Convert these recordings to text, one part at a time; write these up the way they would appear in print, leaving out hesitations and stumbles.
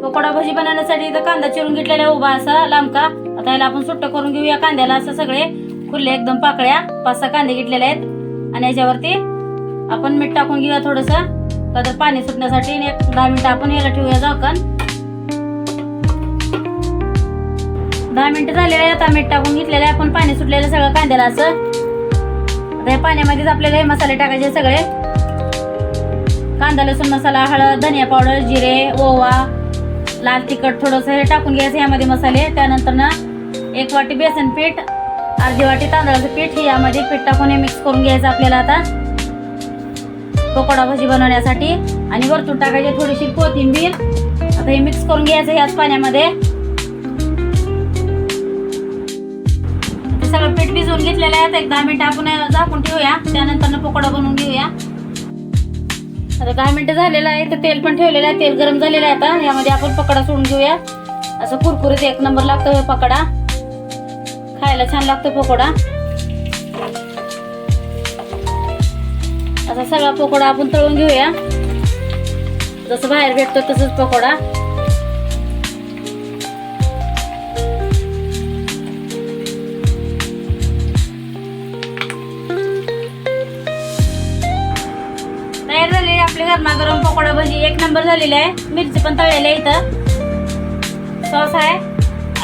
पकोडा भजी बनवण्यासाठी इथं कांदा चिरून घेतलेला उभा असा लांबका. आता याला आपण सुट्ट करून घेऊया कांद्याला. असं सगळे खुले एकदम पाकळ्या 5-6 कांदे घेतलेले आहेत आणि याच्यावरती आपण मीठ टाकून घेऊया थोडंसं, का तर पाणी सुटण्यासाठी. आणि 10 मिनिटं आपण याला ठेवूया झाकण. 10 मिनिटं झालेले आहे. आता मीठ टाकून घेतलेलं आहे आपण, पाणी सुटलेलं सगळं कांद्याला असं. आता या पाण्यामध्येच आपल्याला हे मसाले टाकायचे सगळे. कांदा लसूण मसाला, हळद, धनिया पावडर, जिरे, ओवा, लाल तिखट थोडंसं हे टाकून घ्यायचं यामध्ये मसाले. त्यानंतर ना 1 वाटी बेसन पीठ, अर्धी वाटी तांदळाचं पीठ हे यामध्ये पीठ टाकून हे मिक्स करून घ्यायचं आपल्याला आता पकोडा भजी बनवण्यासाठी. आणि वरतून टाकायची थोडीशी कोथिंबीर. आता हे मिक्स करून घ्यायचं याच पाण्यामध्ये. सगळं पीठ भिजवून घेतलेलं आहे. 10 मिनिटं आपण झाकून ठेवूया. त्यानंतर पकोडा बनवून घेऊया. आता 10 मिनिटं झालेलं आहे. तर तेल पण ठेवलेलं आहे, तेल गरम झालेलं आहे. आता यामध्ये आपण पकोडा सोडून घेऊया. असं कुरकुरीत 1 नंबर लागतो पकोडा, खायला छान लागतो पकोडा. असा सगळा पकोडा आपण तळून घेऊया. जसं बाहेर भेटतो तसंच पकोडा. तयार झालेली आपली गरमागरम पकोडा भजी 1 नंबर झालेली आहे. मिरची पण तळलेली आहे, इथं सॉस आहे.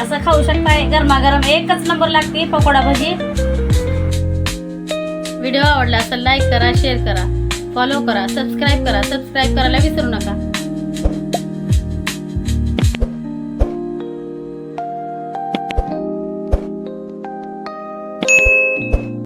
असं खाऊ शकताय गरमागरम, 1च नंबर लागते पकोडा भजी. व्हिडिओ आवडला असेल लाईक करा, शेअर करा, फॉलो करा, सबस्क्राईब करा. सबस्क्राईब करायला विसरू नका.